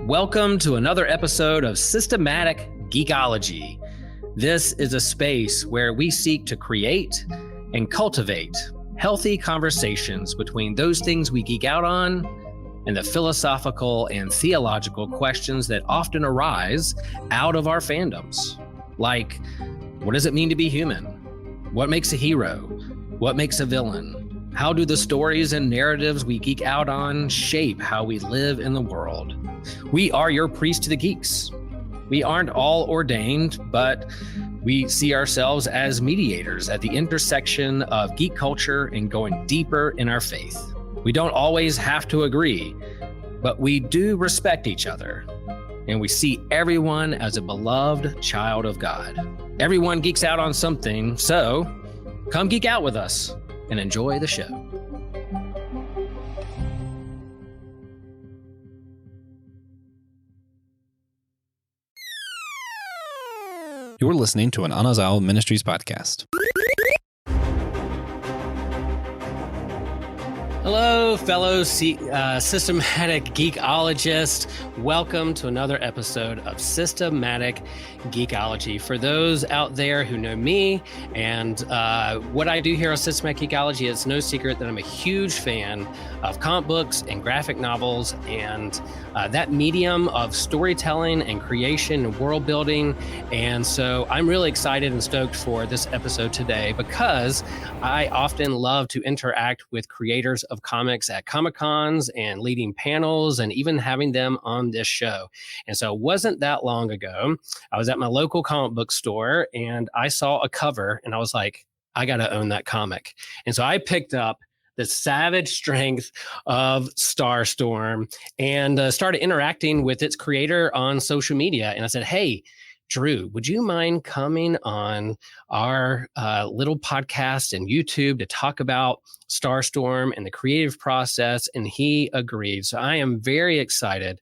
Welcome to another episode of Systematic Geekology. This is a space where we seek to create and cultivate healthy conversations between those things we geek out on and the philosophical and theological questions that often arise out of our fandoms. Like, what does it mean to be human? What makes a hero? What makes a villain? How do the stories and narratives we geek out on shape how we live in the world? We are your priest to the geeks. We aren't all ordained, but we see ourselves as mediators at the intersection of geek culture and going deeper in our faith. We don't always have to agree, but we do respect each other, and we see everyone as a beloved child of God. Everyone geeks out on something, so come geek out with us and enjoy the show. You're listening to an Anazao Ministries podcast. Hello, fellow systematic geekologists. Welcome to another episode of Systematic Geekology. For those out there who know me and what I do here on Systematic Geekology, it's no secret that I'm a huge fan of comic books and graphic novels and that medium of storytelling and creation and world building. And so I'm really excited and stoked for this episode today because I often love to interact with creators of comics at Comic-Cons and leading panels and even having them on this show. And so it wasn't that long ago, I was at my local comic book store and I saw a cover and I was like, I got to own that comic. And so I picked up the Savage Strength of Starstorm and started interacting with its creator on social media. And I said, hey, Drew, would you mind coming on our little podcast and YouTube to talk about Starstorm and the creative process? And he agreed. So I am very excited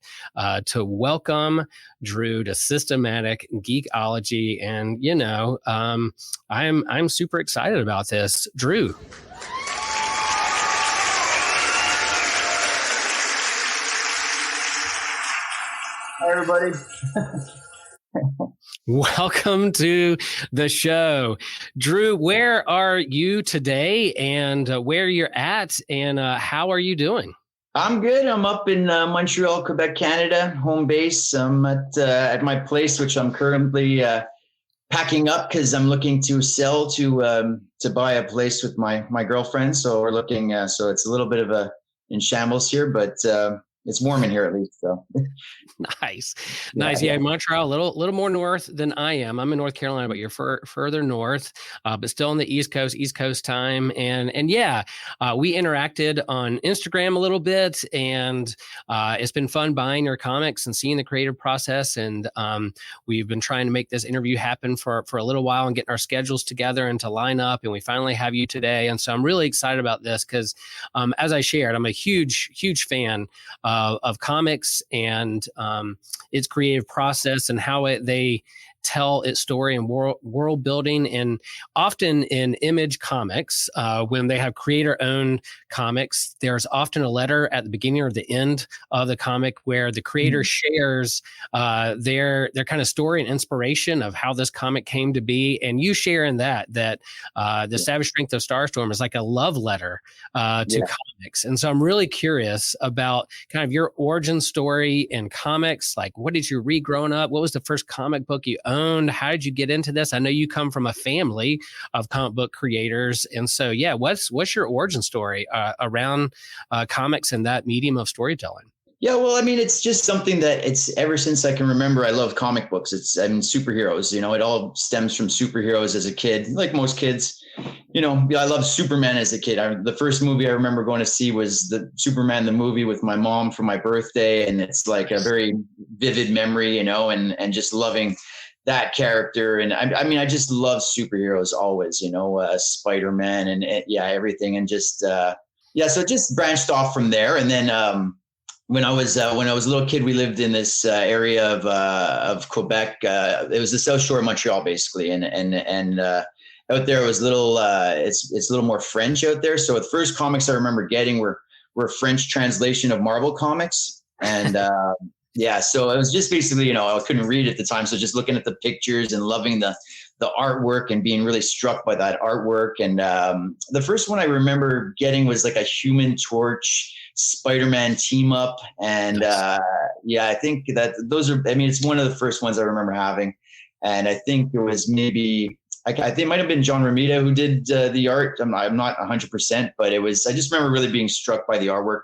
to welcome Drew to Systematic Geekology. And, you know, I'm super excited about this. Drew. Hi, everybody. Welcome to the show. Drew, where are you today and where you're at and how are you doing? I'm good. I'm up in Montreal, Quebec, Canada, home base. I'm at my place, which I'm currently packing up because I'm looking to sell to buy a place with my girlfriend. So we're looking, so it's a little bit of in shambles here, but it's warm in here at least. So nice. Yeah, Montreal, a little more north than I am. I'm in North Carolina, but you're further north, but still on the East Coast time. And yeah, we interacted on Instagram a little bit, and it's been fun buying your comics and seeing the creative process. And we've been trying to make this interview happen for a little while and getting our schedules together and to line up. And we finally have you today. And so I'm really excited about this because, as I shared, I'm a huge fan of comics and its creative process and how they tell its story and world building. And often in Image Comics, when they have creator-owned comics, there's often a letter at the beginning or the end of the comic where the creator shares their kind of story and inspiration of how this comic came to be. And you share in that the Savage Strength of Starstorm is like a love letter to comics. And so I'm really curious about kind of your origin story in comics. Like, what did you read growing up? What was the first comic book you owned? How did you get into this? I know you come from a family of comic book creators. And so, yeah, what's your origin story around comics and that medium of storytelling? Yeah, well, I mean, it's just something that it's ever since I can remember. I love comic books. Superheroes, you know, it all stems from superheroes as a kid, like most kids. You know, I loved Superman as a kid. The first movie I remember going to see was the Superman, the movie, with my mom for my birthday. And it's like a very vivid memory, you know, and just loving that character. And I just love superheroes always, you know, Spider-Man and everything. And just, so it just branched off from there. And then when I was a little kid, we lived in this area of Quebec. It was the South Shore of Montreal, basically. And out there was it's a little more French out there. So the first comics I remember getting were were a French translation of Marvel comics. And so it was just basically, I couldn't read at the time. So just looking at the pictures and loving the artwork and being really struck by that artwork. And the first one I remember getting was like a Human Torch Spider-Man team up. And I think that those are, it's one of the first ones I remember having. And I think it was maybe, I think it might have been John Romita who did the art. I'm not 100%, but I just remember really being struck by the artwork.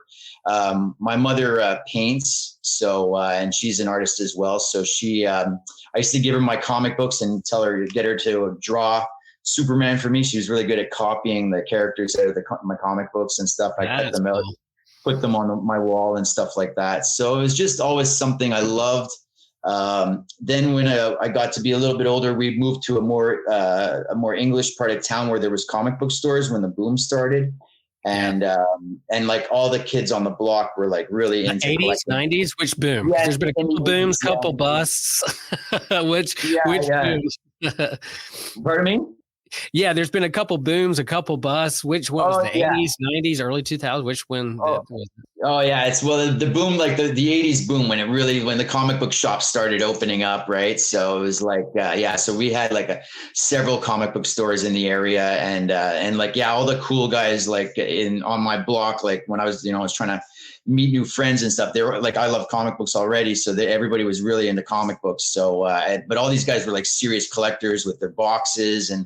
My mother paints, so and she's an artist as well. So I used to give her my comic books and tell her to get her to draw Superman for me. She was really good at copying the characters out of my comic books and stuff. I cut them out, put them on my wall and stuff like that. So it was just always something I loved. Then when I got to be a little bit older, we moved to a more English part of town where there was comic book stores when the boom started. And like all the kids on the block were like really into 80s, 90s, which boom? Yeah, there's been a couple booms, couple busts. which booms? Pardon me? Yeah, there's been a couple booms, a couple busts. Which one was the 80s, 90s, early 2000s? Which one? It's the boom, like the 80s boom when the comic book shops started opening up, right? So it was like, so we had like several comic book stores in the area and like, all the cool guys like on my block, like when I was, I was trying to meet new friends and stuff. They were like, I love comic books already. So everybody was really into comic books. So, but all these guys were like serious collectors with their boxes and,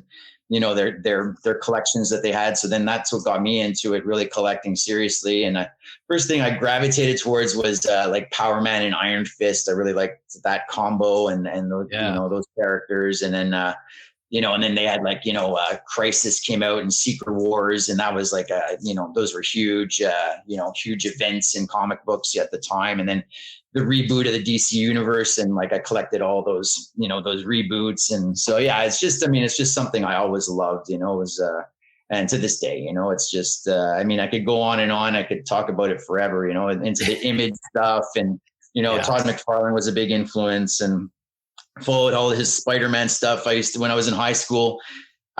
their collections that they had. So then that's what got me into it, really collecting seriously. And first thing I gravitated towards was like Power Man and Iron Fist. I really liked that combo and those, those characters. And then, and then they had like, Crisis came out and Secret Wars. And that was like, those were huge, huge events in comic books at the time. And then the reboot of the DC universe. And like, I collected all those, those reboots. And so, it's just something I always loved, and to this day, it's just, I could go on and on. I could talk about it forever, into the Image stuff. And, Todd McFarlane was a big influence and followed all his Spider-Man stuff. When I was in high school,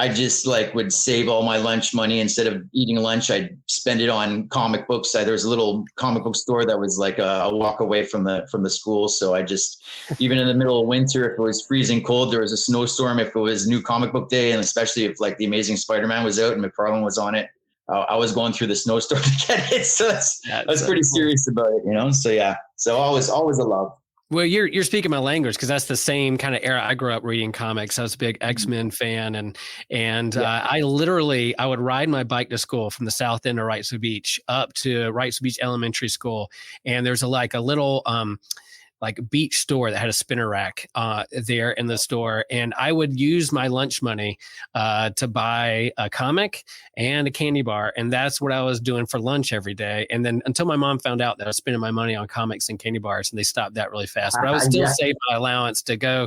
I just like would save all my lunch money. Instead of eating lunch, I'd spend it on comic books. There was a little comic book store that was like a walk away from the school. So I just, even in the middle of winter, if it was freezing cold, there was a snowstorm, if it was new comic book day, and especially if like the Amazing Spider-Man was out and McFarlane was on it, I was going through the snowstorm to get it. So I was pretty serious about it, So so always a love. Well, you're speaking my language because that's the same kind of era I grew up reading comics. I was a big X-Men fan, and I would ride my bike to school from the south end of Wrightsville Beach up to Wrightsville Beach Elementary School, and there's a little like beach store that had a spinner rack there in the store. And I would use my lunch money to buy a comic and a candy bar. And that's what I was doing for lunch every day. And then until my mom found out that I was spending my money on comics and candy bars, and they stopped that really fast. But I would still save my allowance to go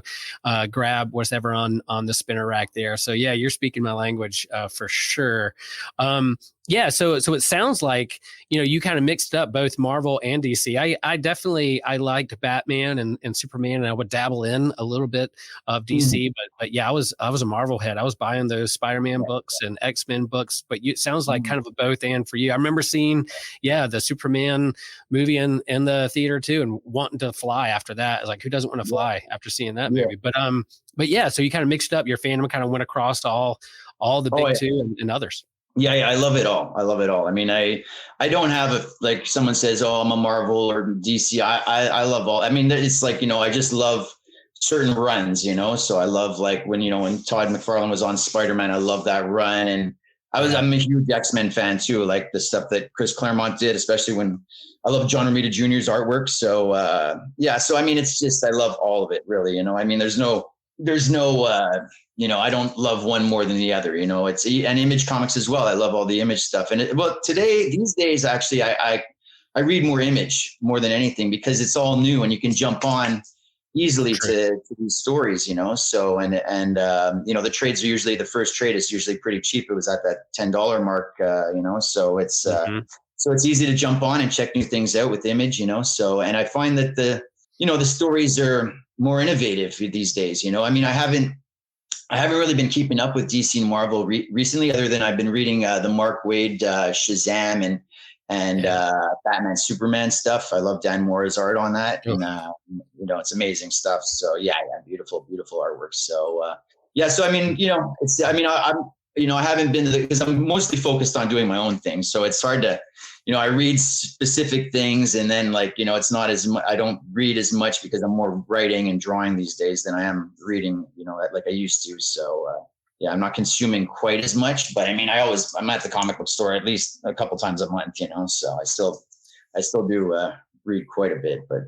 grab whatever on the spinner rack there. So you're speaking my language for sure. So it sounds like, you kind of mixed up both Marvel and DC. I liked Batman and Superman, and I would dabble in a little bit of DC, but I was a Marvel head. I was buying those Spider-Man books and X-Men books, but it sounds like kind of a both and for you. I remember seeing, the Superman movie in the theater too, and wanting to fly after that. I was like, who doesn't want to fly after seeing that movie? But so you kind of mixed up your fandom, kind of went across all the big two and others. Yeah, I love it all. I don't have like someone says, oh, I'm a Marvel or DC. I love all. It's like, I just love certain runs, so I love like when Todd McFarlane was on Spider-Man, I love that run. And I'm a huge X-Men fan too, like the stuff that Chris Claremont did, especially when I love John Romita Jr.'s artwork. So, it's just, I love all of it really, there's no, I don't love one more than the other, it's and Image Comics as well. I love all the Image stuff. And these days, actually, I read more Image more than anything because it's all new and you can jump on easily to these stories, so, the trades are usually, the first trade is usually pretty cheap. It was at that $10 mark, so it's, so it's easy to jump on and check new things out with Image, so, and I find that the stories are more innovative these days, I haven't really been keeping up with DC and Marvel recently, other than I've been reading the Mark Waid Shazam and Batman, Superman stuff. I love Dan Mora's art on that, and it's amazing stuff. So beautiful artwork. So so I mean, I haven't been to because I'm mostly focused on doing my own thing. So it's hard to, I read specific things, and then it's not as much, I don't read as much because I'm more writing and drawing these days than I am reading, like I used to. So, I'm not consuming quite as much, but I mean, I'm at the comic book store at least a couple times a month, so I still do read quite a bit, but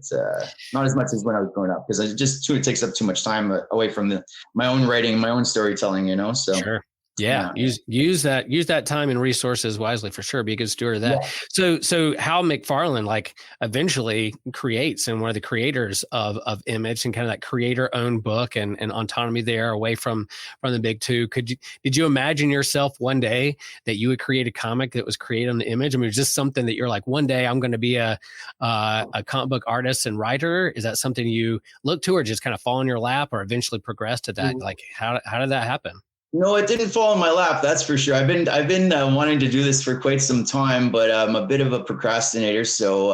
not as much as when I was growing up, because it takes up too much time away from my own writing, my own storytelling, so. Sure. Yeah. Use that time and resources wisely, for sure. Be a good steward of that. Yeah. So Hal McFarlane eventually creates, and one of the creators of Image, and kind of that creator-owned book and autonomy there away from the big two. Did you imagine yourself one day that you would create a comic that was created on the Image? I mean, is this something that you're like, one day I'm going to be a comic book artist and writer? Is that something you look to, or just kind of fall in your lap, or eventually progress to that? Like, how did that happen? No, it didn't fall in my lap. That's for sure. I've been wanting to do this for quite some time, but I'm a bit of a procrastinator. So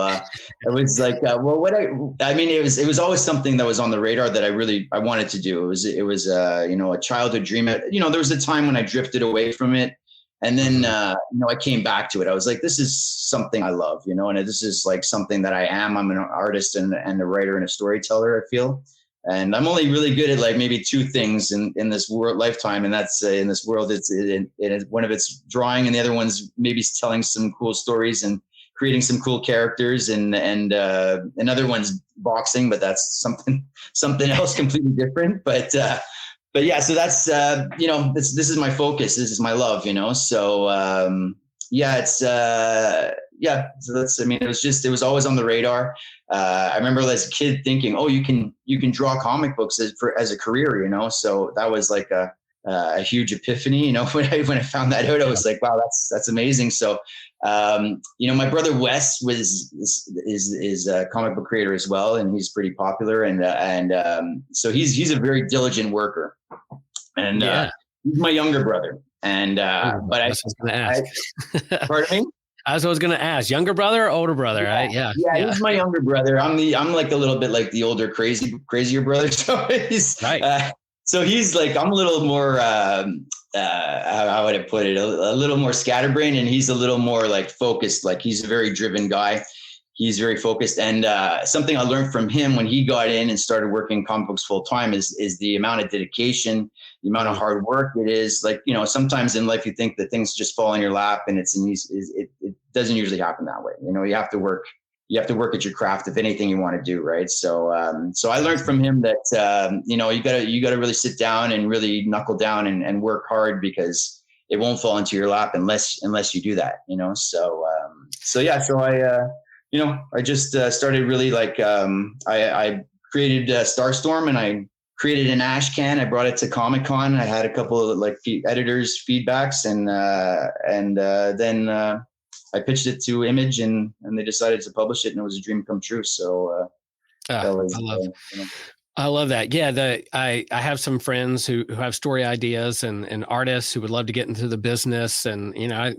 it was like, it was always something that was on the radar that I wanted to do. It was a childhood dream. There was a time when I drifted away from it, and then I came back to it. I was like, this is something I love, and this is like something that I am. I'm an artist and a writer and a storyteller, I feel. And I'm only really good at like maybe two things in this lifetime. And that's in this world, it's one of it's drawing, and the other one's maybe telling some cool stories and creating some cool characters, and another one's boxing, but that's something else completely different. But yeah, so that's, this is my focus. This is my love, so, so that's, it was always on the radar. I remember as a kid thinking, oh, you can draw comic books as a career, so that was like a huge epiphany, when I found that out. I was like, wow, that's amazing. So, my brother Wes is a comic book creator as well, and he's pretty popular, and so he's a very diligent worker, and he's my younger brother. And but I was going to ask. Pardon me? I was going to ask, younger brother or older brother, right? Yeah. He's my younger brother. I'm like a little bit like the older, crazier brother. So he's right. So he's like, I'm a little more, how would I put it? A little more scatterbrained, and he's a little more like focused. Like, he's a very driven guy. He's very focused. And something I learned from him when he got in and started working comic books full time is the amount of dedication, the amount of hard work it is. Like, sometimes in life you think that things just fall in your lap, and it doesn't usually happen that way. You have to work. You have to work at your craft if anything you want to do, right? So, so I learned from him that you gotta really sit down and really knuckle down and work hard, because it won't fall into your lap unless you do that. So I just started really like I created Starstorm, and I created an ash can. I brought it to Comic-Con. I had a couple of editors' feedbacks, and then I pitched it to Image, and they decided to publish it, and it was a dream come true. So I love that. Yeah, I have some friends who have story ideas and artists who would love to get into the business. And, I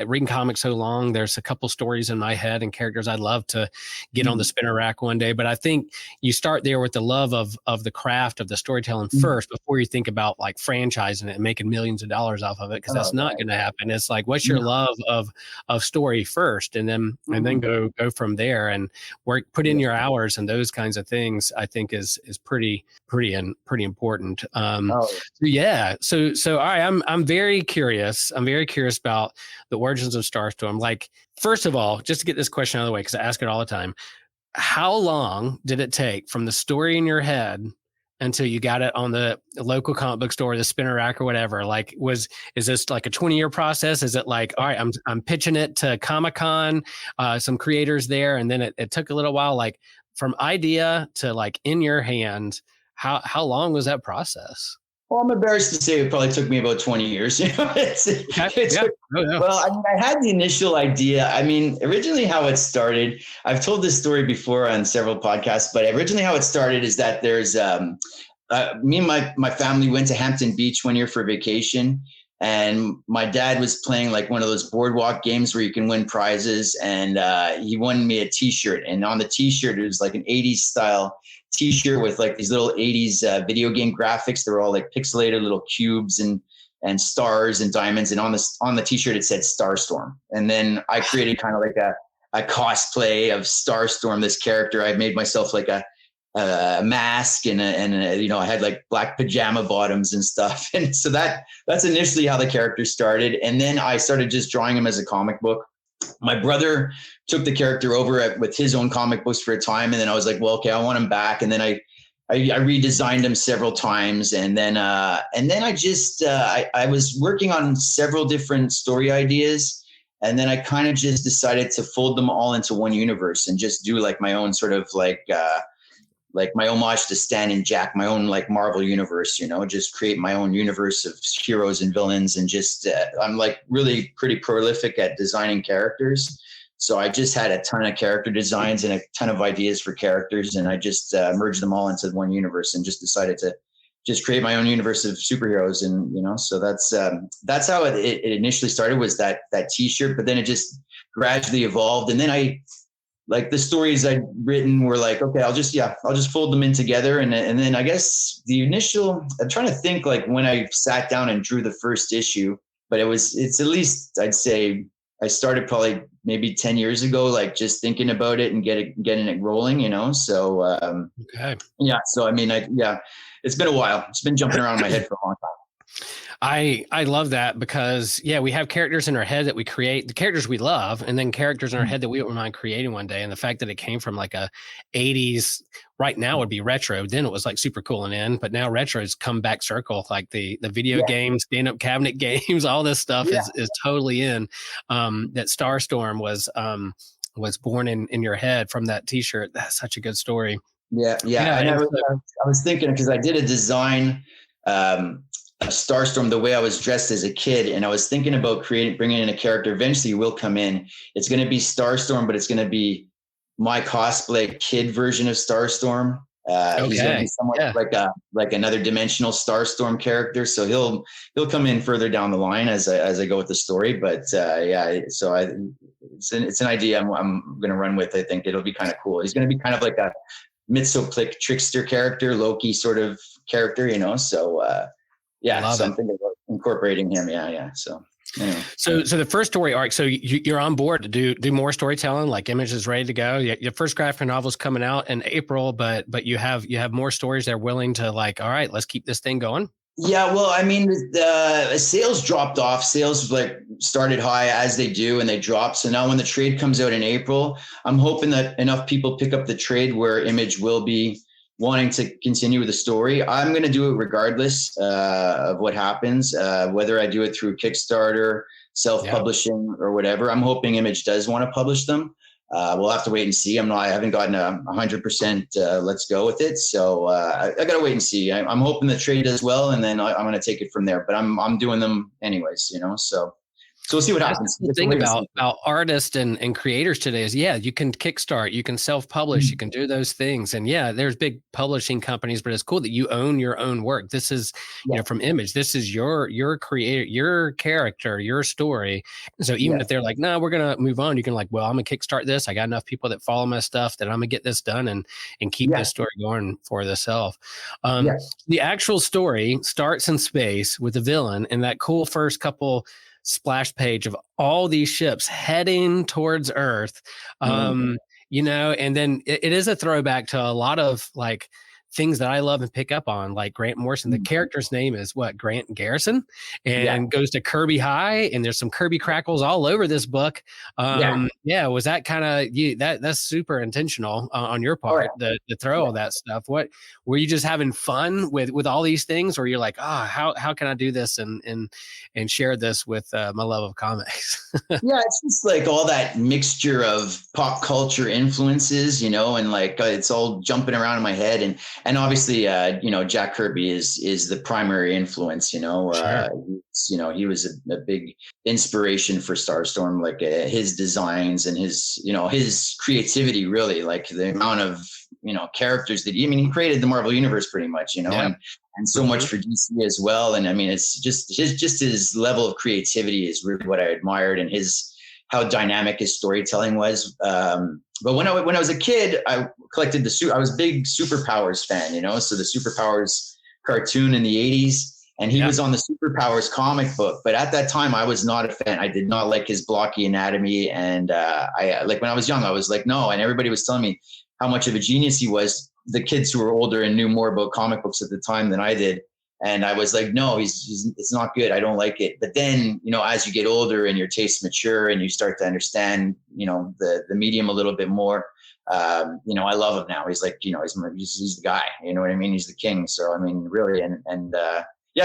reading comics so long, there's a couple stories in my head and characters I'd love to get on the spinner rack one day. But I think you start there with the love of the craft of the storytelling first, before you think about like franchising it and making millions of dollars off of it, because that's not going to happen. It's like, what's your love of story first, and then go from there and put in your hours and those kinds of things. I think is pretty important. So all right, I'm very curious. I'm very curious about the origins of Starstorm. Like, first of all, just to get this question out of the way, because I ask it all the time, how long did it take from the story in your head until you got it on the local comic book store, the spinner rack or whatever? Like, is this like a 20-year process? Is it like, all right, I'm pitching it to Comic-Con, some creators there, and then it took a little while, like from idea to like in your hand? How long was that process? Well, I'm embarrassed to say it probably took me about 20 years. Well, I had the initial idea. Originally how it started, I've told this story before on several podcasts, but originally how it started is that there's me and my family went to Hampton Beach one year for vacation. And my dad was playing like one of those boardwalk games where you can win prizes. And he won me a t-shirt. And on the t-shirt, it was like an 80s style t-shirt with like these little 80s video game graphics. They were all like pixelated little cubes and stars and diamonds. And on the t-shirt, it said Starstorm. And then I created kind of like a cosplay of Starstorm, this character. I made myself like a mask and I had like black pajama bottoms and stuff. And so that's initially how the character started. And then I started just drawing him as a comic book. My brother took the character over with his own comic books for a time. And then I was like, well, okay, I want him back. And then I redesigned him several times. And then I just, I was working on several different story ideas. And then I kind of just decided to fold them all into one universe and just do like my own sort of like my homage to Stan and Jack, my own like Marvel universe, just create my own universe of heroes and villains. And just, I'm like really pretty prolific at designing characters. So I just had a ton of character designs and a ton of ideas for characters. And I just merged them all into one universe and just decided to just create my own universe of superheroes. And, so that's how it initially started, was that t-shirt, but then it just gradually evolved. And then like the stories I'd written were like, okay, I'll just fold them in together. And then I guess I'm trying to think like when I sat down and drew the first issue, but it's at least, I'd say I started probably maybe 10 years ago, like just thinking about it and getting it rolling, so, okay. Yeah. So, I mean, it's been a while. It's been jumping around in my head for a long time. I love that because we have characters in our head that we create, the characters we love, and then characters in our head that we wouldn't mind creating one day. And the fact that it came from like a 80s, right now would be retro. Then it was like super cool and in, but now retro's come back circle, like the video games, stand-up cabinet games, all this stuff is totally in. That Starstorm was born in your head from that t-shirt. That's such a good story. Yeah. And I was thinking, because I did a design, a Starstorm the way I was dressed as a kid, and I was thinking about bringing in a character. Eventually will come in. It's going to be Starstorm, but it's going to be my cosplay kid version of Starstorm. He's going to be somewhat like another dimensional Starstorm character. So he'll come in further down the line as I go with the story. But it's an idea I'm going to run with. I think it'll be kind of cool. He's going to be kind of like a Mitsoplick trickster character, Loki sort of character, So something about incorporating him. Yeah. So, anyway. So the first story arc, so you're on board to do more storytelling, like Image is ready to go. Your first graphic novel is coming out in April, but you have more stories that are willing to like, all right, let's keep this thing going. Yeah, well, I mean, the sales dropped off. Sales like started high as they do, and they dropped. So now when the trade comes out in April, I'm hoping that enough people pick up the trade where Image will be wanting to continue with the story. I'm going to do it regardless of what happens, whether I do it through Kickstarter, self-publishing or whatever. I'm hoping Image does want to publish them. We'll have to wait and see. I haven't gotten 100% let's go with it. So I got to wait and see. I'm hoping the trade does well, and then I'm going to take it from there. But I'm doing them anyways, So we'll see what happens. The thing about artists and creators today is, you can kickstart, you can self-publish, you can do those things. And there's big publishing companies, but it's cool that you own your own work. This is, from Image, this is your creator, your character, your story. And so even if they're like, no, we're going to move on, you can like, well, I'm going to kickstart this. I got enough people that follow my stuff that I'm going to get this done and keep this story going for itself. The actual story starts in space with the villain and that cool first couple splash page of all these ships heading towards Earth, and then it is a throwback to a lot of like things that I love and pick up on, like Grant Morrison. The character's name is Grant Garrison, and goes to Kirby High, and there's some Kirby crackles all over this book. Was that kind of that's super intentional on your part to throw all that stuff? What were you just having fun with all these things, or you're like, how can I do this and share this with my love of comics? It's just like all that mixture of pop culture influences, and like it's all jumping around in my head, and obviously, Jack Kirby is the primary influence. Sure. He was a big inspiration for Starstorm, like his designs and his creativity. Really, like the amount of characters that, he created the Marvel universe pretty much, and so much for DC as well. And I mean, it's just his level of creativity is really what I admired, and how dynamic his storytelling was. But when I was a kid, I collected I was a big Superpowers fan, so the Superpowers cartoon in the 80s. And he was on the Superpowers comic book. But at that time, I was not a fan. I did not like his blocky anatomy. And I when I was young, I was like, no. And everybody was telling me how much of a genius he was. The kids who were older and knew more about comic books at the time than I did. And I was like, no, it's not good. I don't like it. But then, as you get older and your tastes mature and you start to understand, the medium a little bit more, I love him now. He's like, he's the guy, you know what I mean? He's the king. So, I mean, really.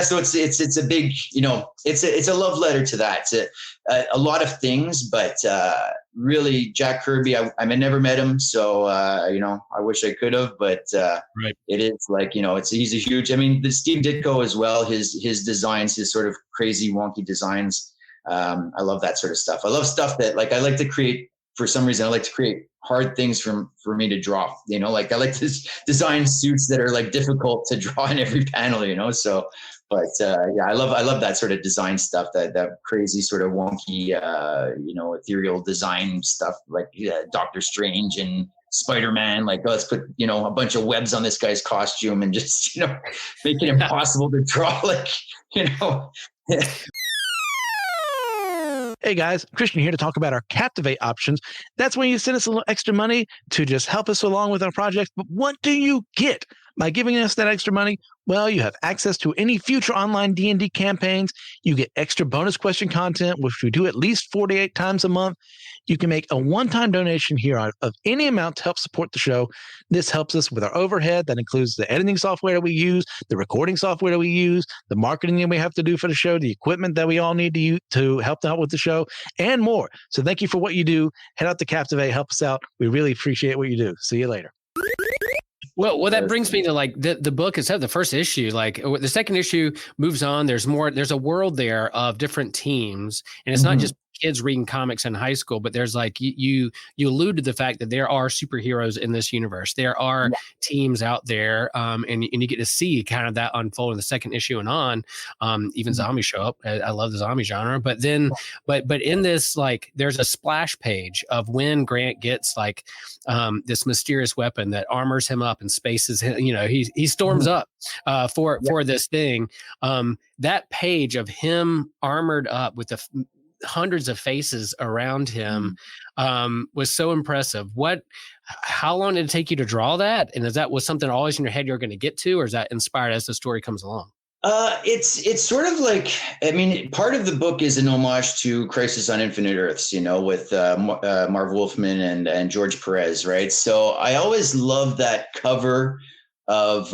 So it's a big, it's a love letter to that. It's a lot of things, but really Jack Kirby, I never met him. So, I wish I could have, but it is like, he's a huge, the Steve Ditko as well, his designs, his sort of crazy wonky designs. I love that sort of stuff. I love stuff that I like to create. For some reason, I like to create hard things for me to draw, I like to design suits that are difficult to draw in every panel, so, but I love that sort of design stuff, that crazy sort of wonky, ethereal design stuff, like Doctor Strange and Spider-Man, let's put, a bunch of webs on this guy's costume and just, make it impossible to draw, Hey guys, Christian here to talk about our Captivate options. That's when you send us a little extra money to just help us along with our projects. But what do you get by giving us that extra money? Well, you have access to any future online D&D campaigns. You get extra bonus question content, which we do at least 48 times a month. You can make a one-time donation here of any amount to help support the show. This helps us with our overhead. That includes the editing software that we use, the recording software that we use, the marketing that we have to do for the show, the equipment that we all need to use to help out with the show, and more. So thank you for what you do. Head out to Captivate, help us out. We really appreciate what you do. See you later. Well, that brings me to the book itself, the first issue. The second issue moves on. There's a world there of different teams, and it's not just kids reading comics in high school, but there's you allude to the fact that there are superheroes in this universe. There are teams out there, and you get to see kind of that unfold in the second issue and on. Even zombies show up. I love the zombie genre, but then, but in this, there's a splash page of when Grant gets this mysterious weapon that armors him up and spaces him. He storms up for this thing. That page of him armored up with the hundreds of faces around him was so impressive. How long did it take you to draw that? And was something always in your head you're going to get to, or is that inspired as the story comes along? It's sort of part of the book is an homage to Crisis on Infinite Earths, with Marv Wolfman and George Perez, right? So I always love that cover of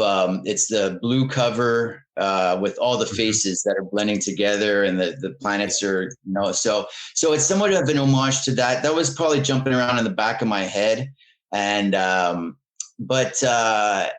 it's the blue cover with all the faces that are blending together, and the planets are, so it's somewhat of an homage to that. That was probably jumping around in the back of my head, and but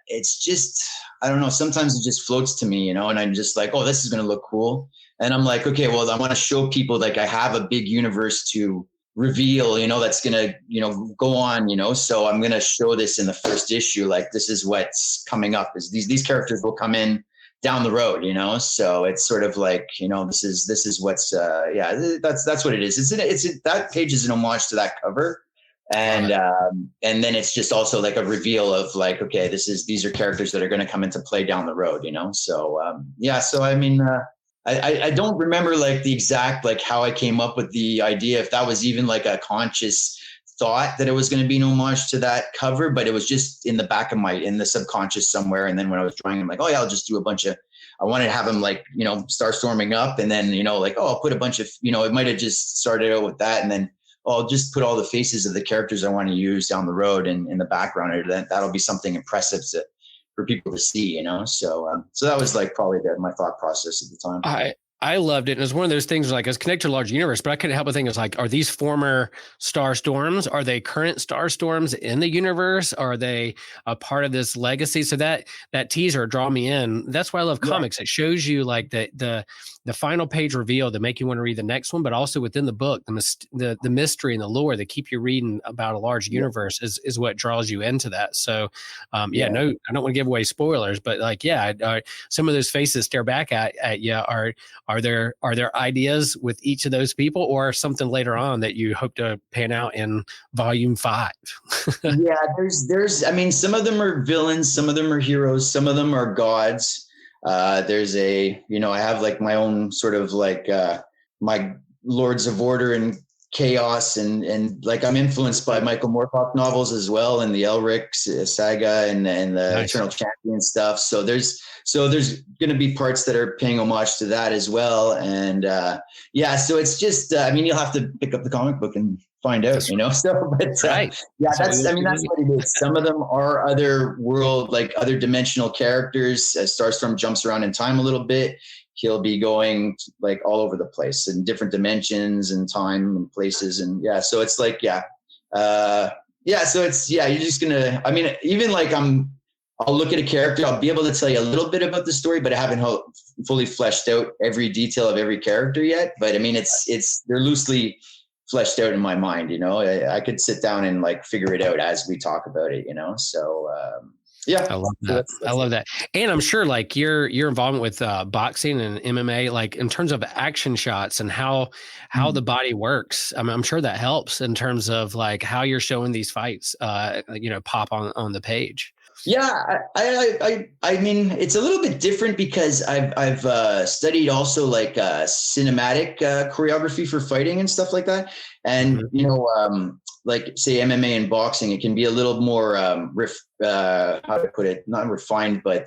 it's just, I don't know, sometimes it just floats to me, and I'm just like, oh, this is going to look cool, and I'm like, okay, well, I want to show people I have a big universe to reveal, that's going to, go on, so I'm going to show this in the first issue. This is what's coming up, is these characters will come in down the road, so it's sort of this is what's, that's what it is. It's that page is an homage to that cover. And then it's just also a reveal of okay, these are characters that are going to come into play down the road, so, so, I mean, I don't remember the exact how I came up with the idea, if that was even a conscious thought that it was going to be an homage to that cover, but it was just in the back of in the subconscious somewhere. And then when I was drawing, I'm like, oh yeah, I'll just do a bunch of, I wanted to have him Starstorming up, and then I'll put a bunch of, it might have just started out with that, and then I'll just put all the faces of the characters I want to use down the road and in the background, and that'll be something impressive for people to see, so that was probably my thought process at the time. I loved it. And it was one of those things like it's connected to a large universe, but I couldn't help but think it's like, are these former star storms? Are they current star storms in the universe? Are they a part of this legacy? So that teaser draw me in. That's why I love comics. It shows you like the final page reveal to make you want to read the next one, but also within the book, the mystery and the lore that keep you reading about a large universe is what draws you into that. So no, I don't want to give away spoilers, but like, some of those faces stare back at you. Are there ideas with each of those people, or something later on that you hope to pan out in volume 5? Yeah, there's I mean, some of them are villains, some of them are heroes, some of them are gods. There's I have like my own sort of like my Lords of Order and Chaos, and like I'm influenced by Michael Moorcock novels as well, and the Elric saga and the Nice. Eternal Champion stuff. So there's going to be parts that are paying homage to that as well. And so it's just you'll have to pick up the comic book and find out, So, but right. that's what it is. Some of them are other world, like other dimensional characters. As Starstorm jumps around in time a little bit, he'll be going like all over the place in different dimensions and time and places. And so it's like, so it's, you're just gonna, even like I'll look at a character, I'll be able to tell you a little bit about the story, but I haven't fully fleshed out every detail of every character yet. But they're loosely fleshed out in my mind, I could sit down and like figure it out as we talk about it, So, I love that. I love that. And I'm sure like your involvement with boxing and MMA, like in terms of action shots and how the body works. I'm sure that helps in terms of like how you're showing these fights, pop on the page. Yeah, I mean, it's a little bit different because I've studied also like cinematic choreography for fighting and stuff like that. And, like say MMA and boxing, it can be a little more, how to put it, not refined, but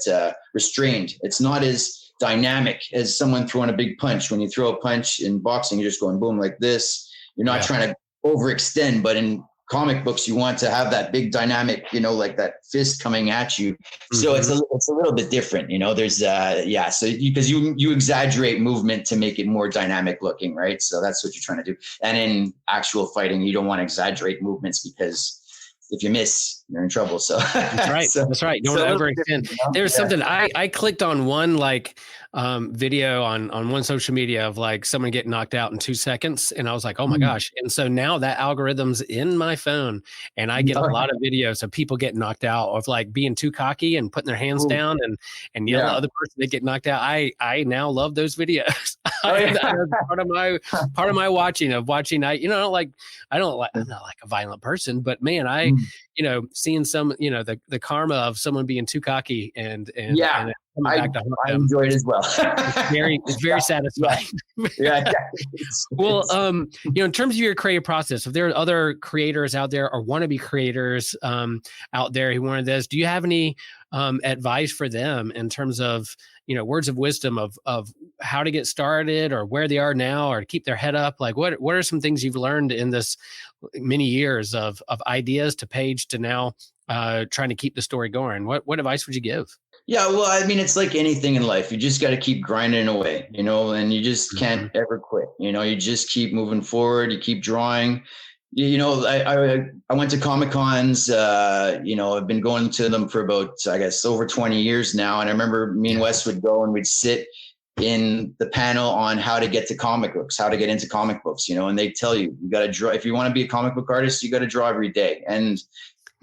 restrained. It's not as dynamic as someone throwing a big punch. When you throw a punch in boxing, you're just going boom like this. You're not trying to overextend, but in comic books, you want to have that big dynamic, like that fist coming at you. So it's a little bit different, there's so because you exaggerate movement to make it more dynamic looking, right? So that's what you're trying to do. And in actual fighting, you don't want to exaggerate movements because if you miss, you're in trouble. So that's right. That's right. Don't overextend. There's something I clicked on one like video on one social media of like someone getting knocked out in 2 seconds, and I was like, oh my gosh! And so now that algorithm's in my phone, and I get a lot of videos of people getting knocked out of like being too cocky and putting their hands down and yelling at the other person they get knocked out. I now love those videos. Part of my watching. I'm not like a violent person, but man, seeing some, the karma of someone being too cocky and I enjoy it as well. It's very satisfying. Well, in terms of your creative process, if there are other creators out there or wannabe creators out there who wanted this, do you have any advice for them in terms of, words of wisdom of how to get started or where they are now or to keep their head up? Like what are some things you've learned in this many years of ideas to page to now trying to keep the story going? What advice would you give? Yeah, well, it's like anything in life. You just got to keep grinding away, and you just can't ever quit. You just keep moving forward. You keep drawing. I went to Comic Cons. I've been going to them for about, I guess, over 20 years now. And I remember me and Wes would go and we'd sit in the panel on how to get to comic books, how to get into comic books. And they tell you got to draw. If you want to be a comic book artist, you got to draw every day. And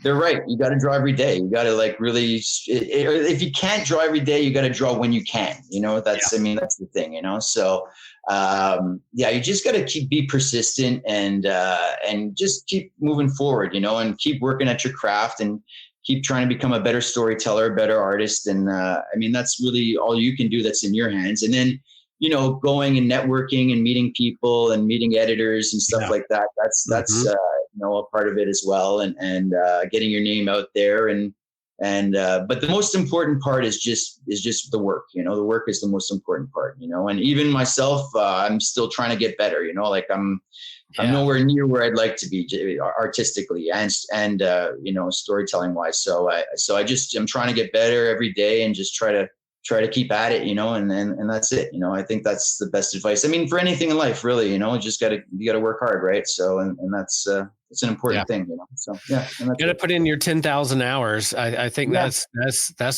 they're right. You got to draw every day. You got to like really, if you can't draw every day, you got to draw when you can, that's the thing, So, you just got to be persistent and just keep moving forward, and keep working at your craft and keep trying to become a better storyteller, a better artist. And, that's really all you can do that's in your hands. And then, going and networking and meeting people and meeting editors and stuff like that. That's a part of it as well. And getting your name out there but the most important part is just the work. The work is the most important part, and even myself, I'm still trying to get better, like I'm nowhere near where I'd like to be artistically and storytelling wise. So I'm trying to get better every day and just try to try to keep at it, you know, and that's it. You know, I think that's the best advice. I mean, for anything in life, really, you know, you gotta work hard. Right. So, and that's, it's an important thing, you know? So yeah. You got to put in your 10,000 hours. I think that's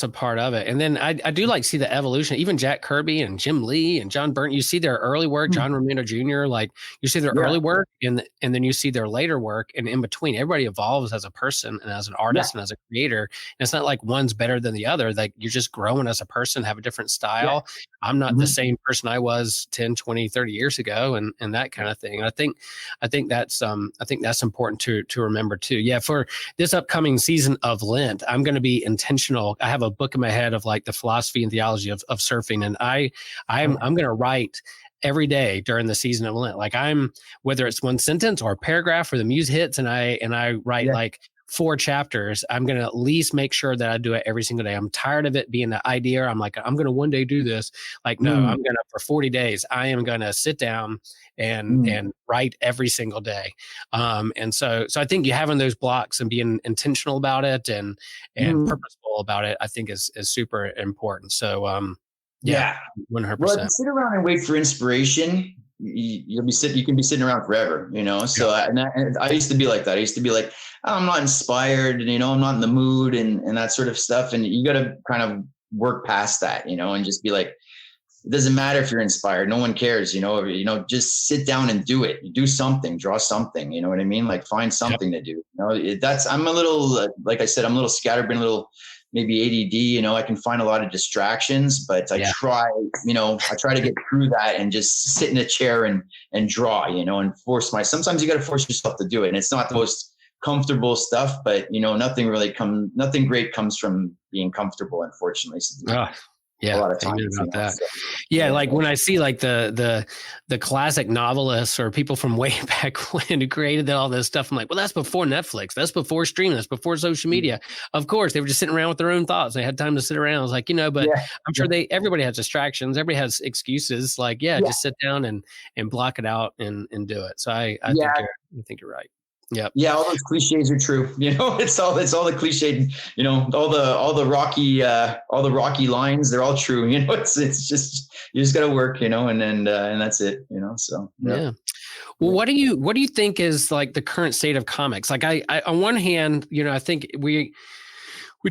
a part of it. And then I do like see the evolution, even Jack Kirby and Jim Lee and John Byrne, you see their early work, John Romita Jr., like you see their early work and then you see their later work, and in between everybody evolves as a person and as an artist and as a creator. And it's not like one's better than the other. Like you're just growing as a person, have a different style. I'm not the same person I was 10, 20, 30 years ago and that kind of thing. I think that's important to remember too. Yeah. For this upcoming season of Lent, I'm going to be intentional. I have a book in my head of like the philosophy and theology of surfing. And I'm going to write every day during the season of Lent. Like whether it's one sentence or a paragraph or the muse hits and I write like 4 chapters, I'm going to at least make sure that I do it every single day. I'm tired of it being the idea. I'm like, I'm going to one day do this. Like, no, I'm going to, for 40 days, I am going to sit down and write every single day. And so I think you having those blocks and being intentional about it and purposeful about it, I think is super important. So, 100%. Well, if you sit around and wait for inspiration, you can be sitting around forever, you know? So I used to be like that. I used to be like, oh, I'm not inspired and, you know, I'm not in the mood and that sort of stuff. And you got to kind of work past that, you know, and just be like, it doesn't matter if you're inspired. No one cares, you know, just sit down and do it. Do something, draw something, you know what I mean? Like find something to do. You know, I'm a little, like I said, I'm a little scatterbrained, a little maybe ADD, you know, I can find a lot of distractions, but I try to get through that and just sit in a chair and draw, you know, and sometimes you got to force yourself to do it. And it's not the most comfortable stuff, but you know, nothing great comes from being comfortable, unfortunately. A lot of times about that. Like when I see like the classic novelists or people from way back when who created all this stuff, I'm like, well, that's before Netflix, that's before streaming, that's before social media. Of course, they were just sitting around with their own thoughts. They had time to sit around. I was like, you know, but I'm sure everybody has distractions. Everybody has excuses. Like, just sit down and block it out and do it. So I think you're right. Yeah. Yeah. All those cliches are true. You know, it's all the cliched, you know, all the Rocky lines, they're all true. You know, it's just, you just got to work, you know, and that's it, you know? So, yeah. Well, what do you think is like the current state of comics? Like I on one hand, you know, I think we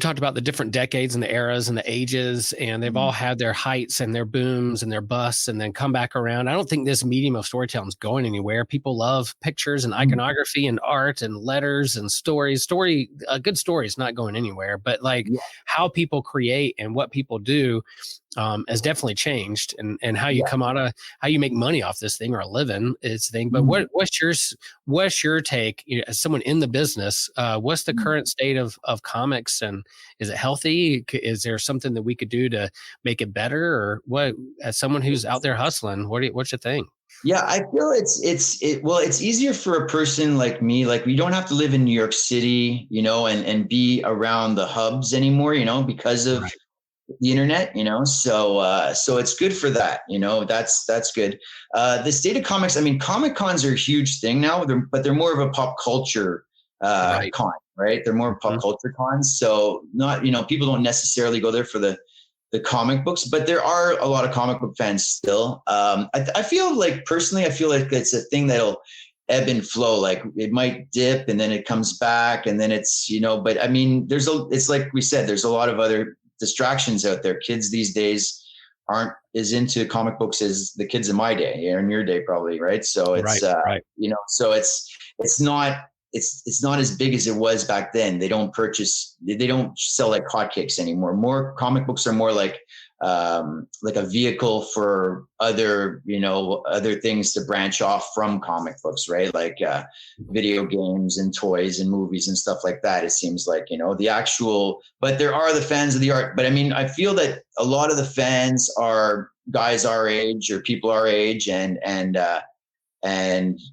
talked about the different decades and the eras and the ages, and they've all had their heights and their booms and their busts and then come back around. I don't think this medium of storytelling is going anywhere. People love pictures and iconography and art and letters and stories. A good story is not going anywhere, but like how people create and what people do has definitely changed, and how you come out of, how you make money off this thing or a living is the thing. But what's your take, you know, as someone in the business? What's the current state of comics, and is it healthy? Is there something that we could do to make it better, or what? As someone who's out there hustling, what's your thing? Yeah, I feel it's easier for a person like me. Like we don't have to live in New York City, you know, and be around the hubs anymore, you know, because of the internet, you know, so it's good for that, you know, that's good. The state of comics, I mean, Comic Cons are a huge thing now, but they're more of a pop culture con, right? They're more pop culture cons. So not, you know, people don't necessarily go there for the comic books, but there are a lot of comic book fans still. I feel like personally, I feel like it's a thing that'll ebb and flow. Like it might dip and then it comes back, and then it's, you know, but I mean, it's like we said, there's a lot of other distractions out there. Kids these days aren't as into comic books as the kids in my day or in your day, probably. Right. So it's, you know, so it's not as big as it was back then. They don't sell like hotcakes anymore. More comic books are more like a vehicle for other things to branch off from comic books, right? Like video games and toys and movies and stuff like that. It seems like, you know, but there are the fans of the art. But I mean, I feel that a lot of the fans are guys our age or people our age, and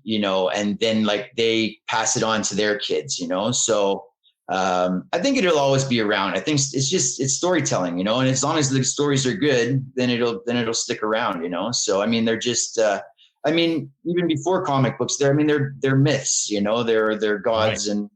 you know, and then like they pass it on to their kids, you know. So I think it'll always be around. I think it's storytelling, you know, and as long as the stories are good, then it'll stick around, you know. So I mean, they're just even before comic books, they're myths, you know, they're gods and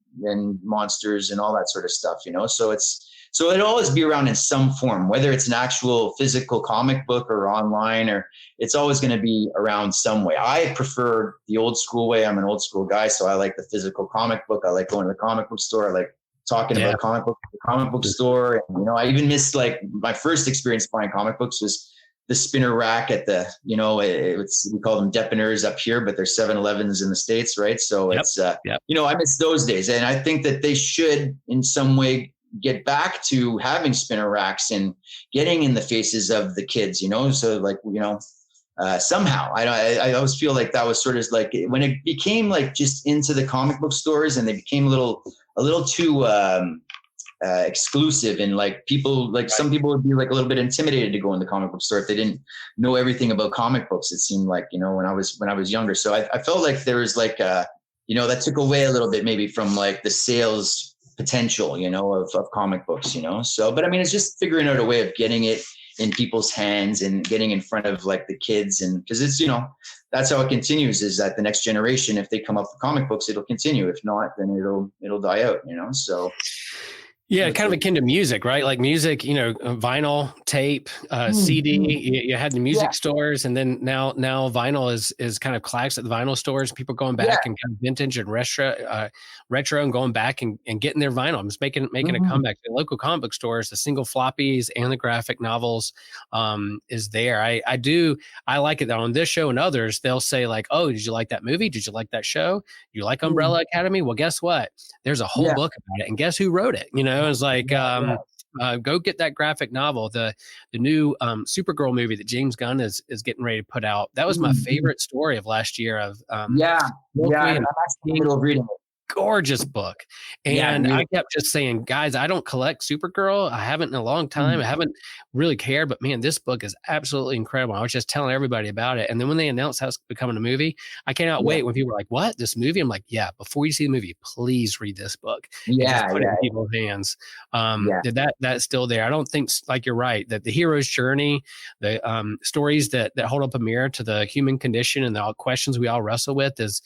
monsters and all that sort of stuff, you know. So it's So it'll always be around in some form, whether it's an actual physical comic book or online, or it's always going to be around some way. I prefer the old school way. I'm an old school guy, so I like the physical comic book. I like going to the comic book store. I like talking about comic book at the comic book store. And, you know, I even missed, like, my first experience buying comic books was the spinner rack at the, you know, we call them depeners up here, but they're 7-Elevens in the States, right? So it's, you know, I miss those days. And I think that they should in some way get back to having spinner racks and getting in the faces of the kids, you know? So, like, you know, somehow I always feel like that was sort of like when it became like just into the comic book stores, and they became a little too exclusive, and like people, like some people would be like a little bit intimidated to go in the comic book store if they didn't know everything about comic books. It seemed like, you know, when I was younger. So I felt like there was like you know, that took away a little bit maybe from like the sales potential, you know, of comic books, you know. So, but I mean, it's just figuring out a way of getting it in people's hands and getting in front of like the kids, and because it's, you know, that's how it continues, is that the next generation, if they come up with comic books, it'll continue. If not, then it'll die out, you know. So yeah, kind of akin to music, right? Like music, you know, vinyl, tape, CD. You had the music stores, and then now vinyl is kind of classics at the vinyl stores. People going back and kind of vintage and retro, and going back and getting their vinyl. I'm just making a comeback. The local comic book stores, the single floppies and the graphic novels is there. I like it that on this show and others, they'll say like, "Oh, did you like that movie? Did you like that show? You like Umbrella Academy? Well, guess what? There's a whole book about it, and guess who wrote it? You know." It's like, go get that graphic novel, the new Supergirl movie that James Gunn is getting ready to put out. That was my favorite story of last year. Of I'm actually in the middle of reading it. Gorgeous book. And I kept just saying, guys, I don't collect Supergirl. I haven't in a long time. I haven't really cared, but man, this book is absolutely incredible. I was just telling everybody about it. And then when they announced how it's becoming a movie, I cannot wait when people are like, what, this movie? I'm like, yeah, before you see the movie, please read this book. Just put it in people's hands. That's still there. I don't think, like, you're right, that the hero's journey, the stories that hold up a mirror to the human condition and the questions we all wrestle with is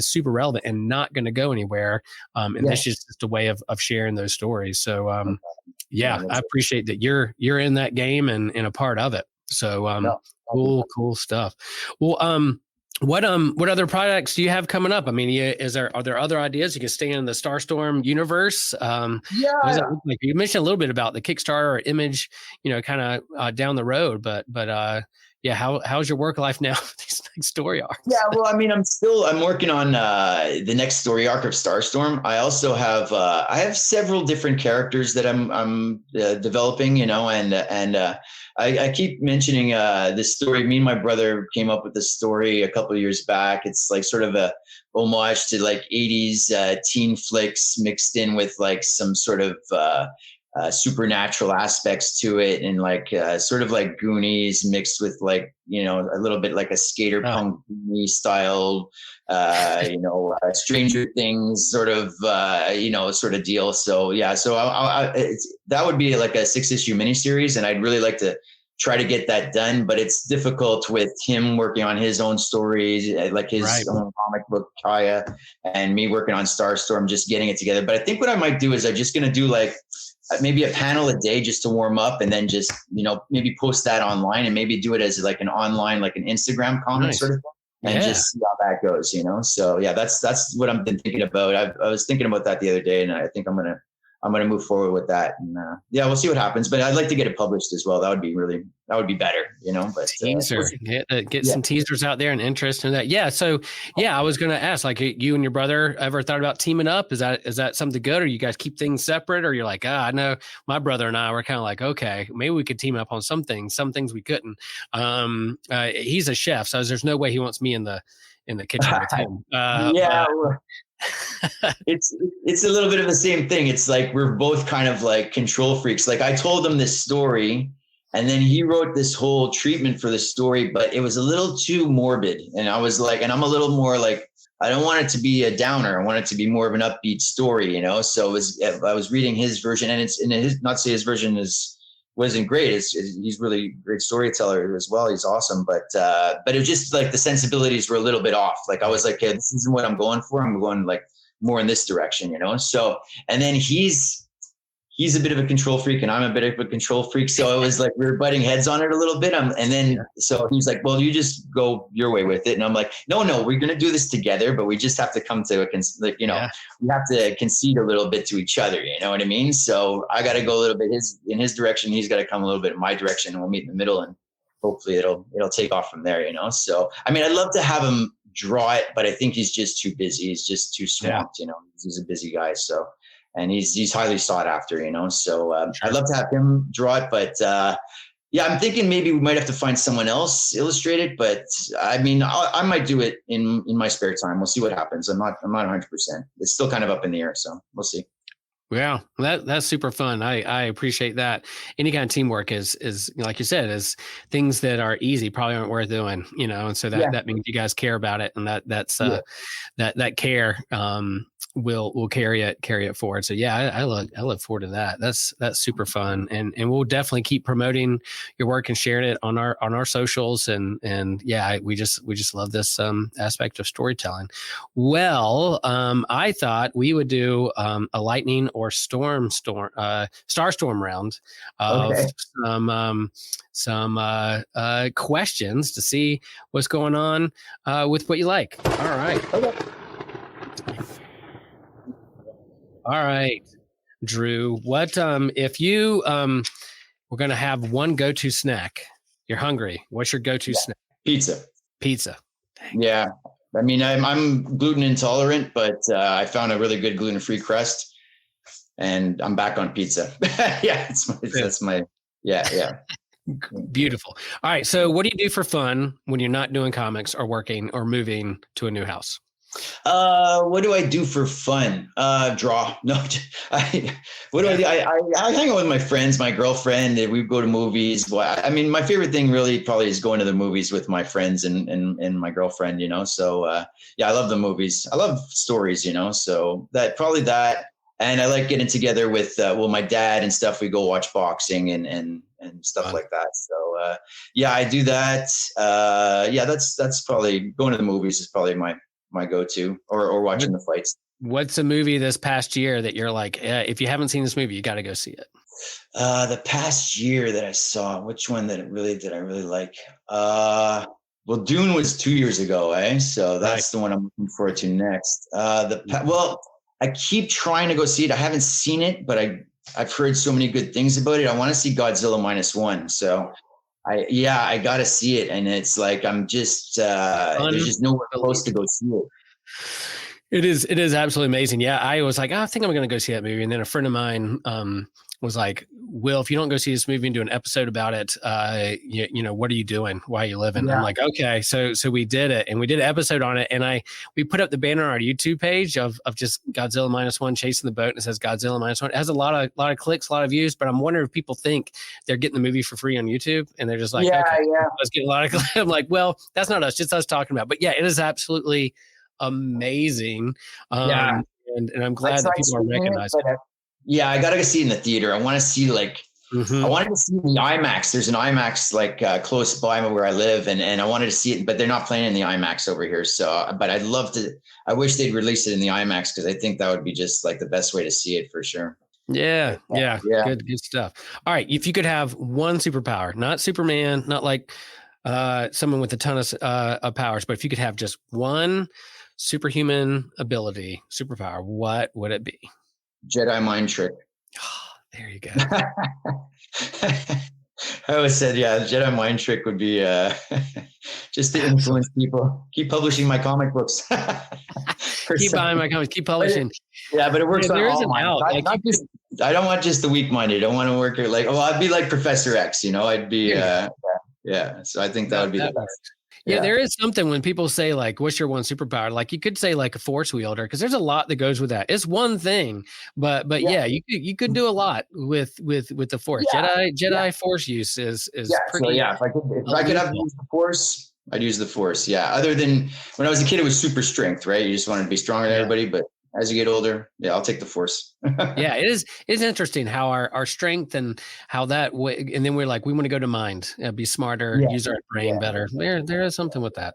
super relevant and not going to go anywhere. This is just a way of sharing those stories. So I appreciate that you're in that game and a part of it. So cool stuff. Well, what other products do you have coming up? I mean, are there other ideas you can stay in the Starstorm universe? What does that look like? You mentioned a little bit about the Kickstarter or Image, you know, kind of down the road, but how's your work life now with these next story arcs? Yeah, well, I mean, I'm working on the next story arc of Starstorm. I also have I have several different characters that I'm developing, you know, and I keep mentioning this story. Me and my brother came up with this story a couple of years back. It's like sort of a homage to like 80s teen flicks mixed in with like some sort of supernatural aspects to it, and like sort of like Goonies mixed with like, you know, a little bit like a skater punk style, you know, Stranger Things sort of, you know, sort of deal. So that would be like a 6-issue miniseries, and I'd really like to try to get that done, but it's difficult with him working on his own stories, like his own comic book, Kaya, and me working on Starstorm, just getting it together. But I think what I might do is I'm just going to do like maybe a panel a day just to warm up, and then just, you know, maybe post that online, and maybe do it as like an online, like an Instagram comic sort of thing, and just see how that goes, you know? So that's what I've been thinking about. I was thinking about that the other day, and I think I'm going to move forward with that, and we'll see what happens, but I'd like to get it published as well. That would be better, you know, but teaser, get some teasers out there and interest in that. Yeah. So I was going to ask, like, you and your brother ever thought about teaming up? Is that something good, or you guys keep things separate, or you're like, I know my brother and I were kind of like, okay, maybe we could team up on some things we couldn't. He's a chef, so there's no way he wants me in the kitchen with him. It's a little bit of the same thing. It's like we're both kind of like control freaks. Like I told him this story, and then he wrote this whole treatment for the story, but it was a little too morbid. And I was like, and I'm a little more like, I don't want it to be a downer. I want it to be more of an upbeat story, you know? So I was reading his version, and not to say his version wasn't great. He's really great storyteller as well. He's awesome. But it was just like the sensibilities were a little bit off. Like I was like, hey, this isn't what I'm going for. I'm going like more in this direction, you know? So, and then he's he's a bit of a control freak and I'm a bit of a control freak. So it was like we were butting heads on it a little bit. And then so he's like, well, you just go your way with it. And I'm like, no, we're going to do this together, but we just have to come to we have to concede a little bit to each other. You know what I mean? So I got to go a little bit in his direction. He's got to come a little bit in my direction, and we'll meet in the middle, and hopefully it'll take off from there, So, I mean, I'd love to have him draw it, but I think he's just too busy. He's just too swamped, he's a busy guy. So, and he's highly sought after, so I'd love to have him draw it, but I'm thinking maybe we might have to find someone else illustrate it, but I mean, I might do it in my spare time. We'll see what happens. I'm not 100%. It's still kind of up in the air, so we'll see. Yeah, that's super fun. I appreciate that. Any kind of teamwork is like you said, is things that are easy probably aren't worth doing, and so that means you guys care about it, and that's that care will carry it forward. So I look forward to that. That's super fun, and we'll definitely keep promoting your work and sharing it on our socials, and we just love this aspect of storytelling. Well, I thought we would do a lightning or Starstorm round of some questions to see what's going on with what you like. All right. Okay. All right, Drew, what if you we're going to have one go-to snack? You're hungry. What's your go-to snack? Pizza. Dang. Yeah. I mean, I'm gluten intolerant, but I found a really good gluten-free crust, and I'm back on pizza. That's my. Beautiful. All right. So what do you do for fun when you're not doing comics or working or moving to a new house? What do I do for fun? Draw. No, what do I do? I hang out with my friends, my girlfriend, and we go to movies. Well, I mean, my favorite thing really probably is going to the movies with my friends and my girlfriend, So, I love the movies. I love stories, so that. And I like getting together with, my dad and stuff. We go watch boxing and stuff like that. So, I do that. That's probably going to the movies is probably my go-to or watching the fights. What's a movie this past year that you're like, if you haven't seen this movie, you got to go see it? The past year that I saw, which one did I really like? Well, Dune was 2 years ago, So that's the one I'm looking forward to next. I keep trying to go see it. I haven't seen it, but I've heard so many good things about it. I want to see Godzilla -1. So I got to see it. And it's like, I'm just, there's just nowhere close to go see it. It is absolutely amazing. Yeah. I was like, I think I'm going to go see that movie. And then a friend of mine, was like, Will, if you don't go see this movie and do an episode about it, what are you doing? Why are you living? Yeah. I'm like, okay. So we did it, and we did an episode on it, and we put up the banner on our YouTube page of just Godzilla -1 chasing the boat, and it says Godzilla -1. It has a lot of clicks, a lot of views, but I'm wondering if people think they're getting the movie for free on YouTube, and they're just like, let's get a lot of clicks. I'm like, well, that's not us, just us talking about it. But yeah, it is absolutely amazing. And I'm glad that people are recognizing it. Yeah, I got to go see it in the theater. I want to see I wanted to see it in the IMAX. There's an IMAX close by where I live, and I wanted to see it, but they're not playing in the IMAX over here. So, but I'd love to. I wish they'd release it in the IMAX because I think that would be just like the best way to see it for sure. Yeah. Good stuff. All right, if you could have one superpower, not Superman, not like someone with a ton of powers, but if you could have just one superhuman ability, superpower, what would it be? Jedi mind trick. Oh, there you go. I always said, Jedi mind trick would be just to influence people. Keep publishing my comic books. Keep buying my comics. Keep publishing. But it works on there all is an out. I don't want just the weak-minded. I want to work it I'd be like Professor X. I'd be So I think that would be the best. Yeah, there is something when people say like, what's your one superpower? Like you could say like a force wielder, because there's a lot that goes with that. It's one thing, but you could do a lot with the force. Jedi force use is pretty. So if I could have used the force, I'd use the force. Yeah. Other than when I was a kid, it was super strength, right? You just wanted to be stronger than everybody, but as you get older, yeah, I'll take the Force. Yeah, it's interesting how our strength and how that way, and then we're like, we want to go to mind, be smarter, use our brain better. There is something with that.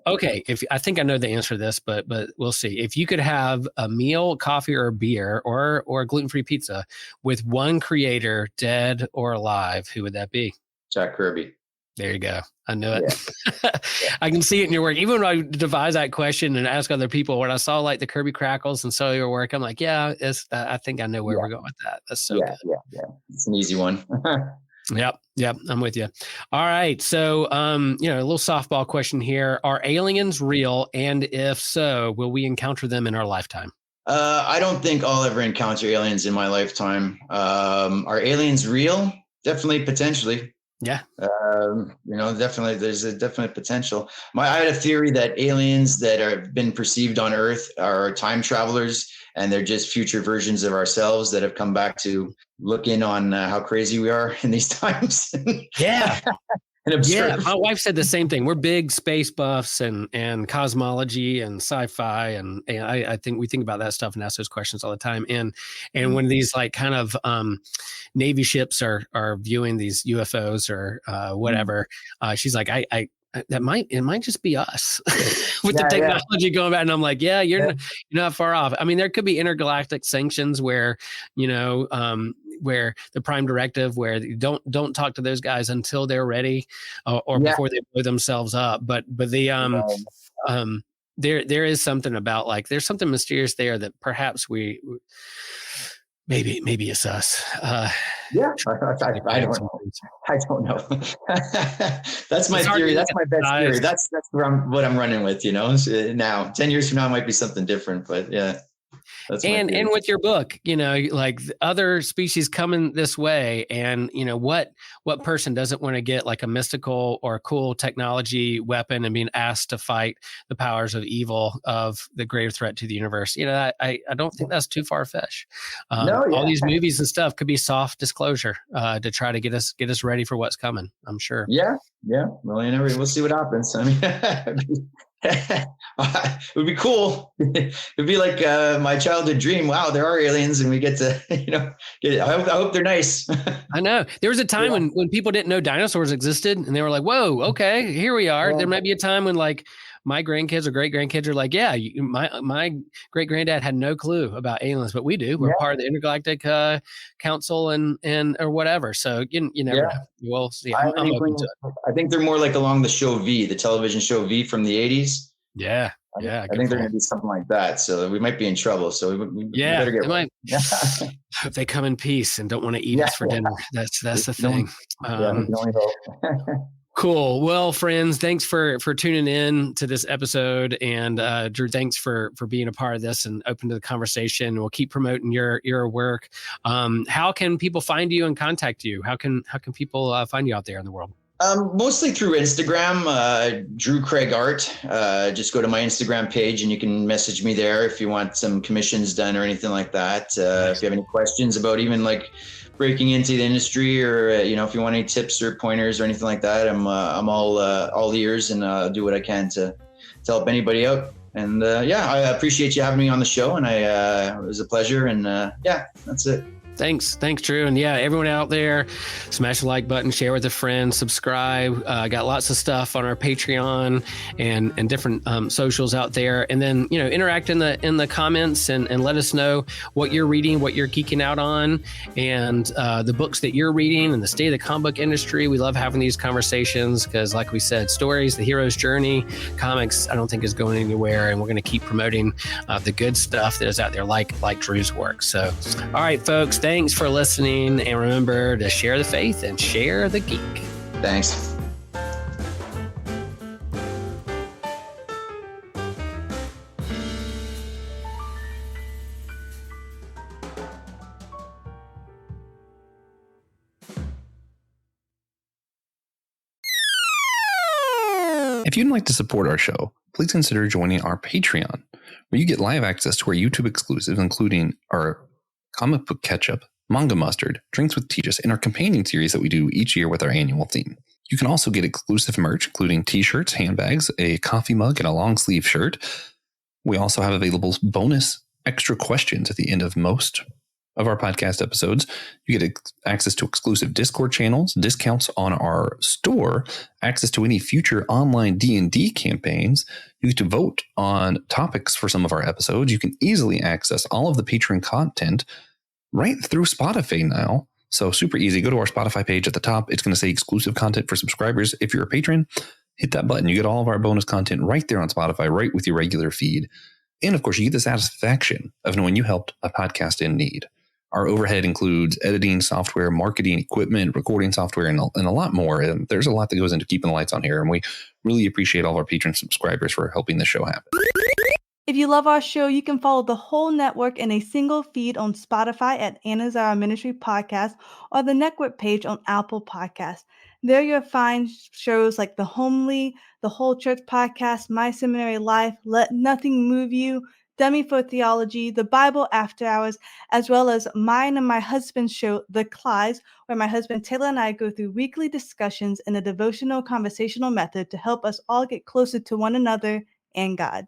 Okay, if I think I know the answer to this, but we'll see. If you could have a meal, coffee, or beer, or a gluten-free pizza with one creator, dead or alive, who would that be? Jack Kirby. There you go. I know it. I can see it in your work. Even when I devise that question and ask other people, when I saw like the Kirby crackles and saw your work, I'm like, yeah, I think I know where we're going with that. That's so good. Yeah. It's an easy one. Yep. I'm with you. All right. So, a little softball question here. Are aliens real? And if so, will we encounter them in our lifetime? I don't think I'll ever encounter aliens in my lifetime. Are aliens real? Definitely, potentially. Yeah. Definitely, there's a definite potential. I had a theory that aliens that have been perceived on Earth are time travelers, and they're just future versions of ourselves that have come back to look in on how crazy we are in these times. Yeah. And observe. Yeah, my wife said the same thing. We're big space buffs and cosmology and sci-fi, and I think we think about that stuff and ask those questions all the time. And when these like kind of Navy ships are viewing these UFOs or whatever, she's like, it might just be us with the technology going back. And I'm like, you're not far off. I mean, there could be intergalactic sanctions where, where the prime directive, where you don't talk to those guys until they're ready or before they blow themselves up. But the, there is something about like, there's something mysterious there that perhaps maybe it's us. I don't know. That's my theory. That's my best theory. That's what I'm running with, now 10 years from now, it might be something different, but yeah. And with your book, like other species coming this way, and what person doesn't want to get like a mystical or cool technology weapon and being asked to fight the powers of evil of the greater threat to the universe? I don't think that's too far-fetched. All these movies and stuff could be soft disclosure to try to get us ready for what's coming. I'm sure. Yeah. Well, we'll see what happens. I mean. It would be cool. It'd be like my childhood dream. Wow, there are aliens, and we get to, I hope they're nice. I know. There was a time when people didn't know dinosaurs existed, and they were like, "Whoa, okay, here we are." There might be a time when like my grandkids or great grandkids are like, "Yeah, my great granddad had no clue about aliens, but we do. We're part of the Intergalactic Council and or whatever." So you never know. We'll see. I'm open to it. I think they're more like along the show V, the television show V from the 80s. Yeah. I think they're going to do something like that. So we might be in trouble. So we better get right. If they come in peace and don't want to eat us for dinner. That's the thing. Cool. Well, friends, thanks for tuning in to this episode. And Drew, thanks for being a part of this and open to the conversation. We'll keep promoting your work. How can people find you and contact you? How can people find you out there in the world? Mostly through Instagram, Drew Craig Art. Just go to my Instagram page and you can message me there if you want some commissions done or anything like that. If you have any questions about even like breaking into the industry, or if you want any tips or pointers or anything like that, I'm all ears, and do what I can to help anybody out. And I appreciate you having me on the show, and it was a pleasure. And that's it. Thanks, Drew. And everyone out there, smash the like button, share with a friend, subscribe. Got lots of stuff on our Patreon and different socials out there. And then, interact in the comments and let us know what you're reading, what you're geeking out on, and the books that you're reading and the state of the comic book industry. We love having these conversations because, like we said, stories, the hero's journey, comics, I don't think is going anywhere. And we're going to keep promoting the good stuff that is out there, like Drew's work. So, all right, folks, thanks for listening, and remember to share the faith and share the geek. Thanks. If you'd like to support our show, please consider joining our Patreon, where you get live access to our YouTube exclusives, including our comic book catch-up, manga mustard, drinks with Tejas, and our companion series that we do each year with our annual theme. You can also get exclusive merch, including t-shirts, handbags, a coffee mug, and a long sleeve shirt. We also have available bonus extra questions at the end of most of our podcast episodes. You get access to exclusive Discord channels, discounts on our store, access to any future online D&D campaigns. You get to vote on topics for some of our episodes. You can easily access all of the Patreon content right through Spotify now. So super easy. Go to our Spotify page at the top. It's going to say exclusive content for subscribers. If you're a patron, hit that button. You get all of our bonus content right there on Spotify, right with your regular feed. And of course, you get the satisfaction of knowing you helped a podcast in need. Our overhead includes editing software, marketing equipment, recording software, and a lot more. And there's a lot that goes into keeping the lights on here. And we really appreciate all of our patron subscribers for helping the show happen. If you love our show, you can follow the whole network in a single feed on Spotify at Anazao Ministry Podcast or the network page on Apple Podcasts. There you'll find shows like The Homely, The Whole Church Podcast, My Seminary Life, Let Nothing Move You, Dummy for Theology, The Bible After Hours, as well as mine and my husband's show, The Clydes, where my husband Taylor and I go through weekly discussions in a devotional conversational method to help us all get closer to one another and God.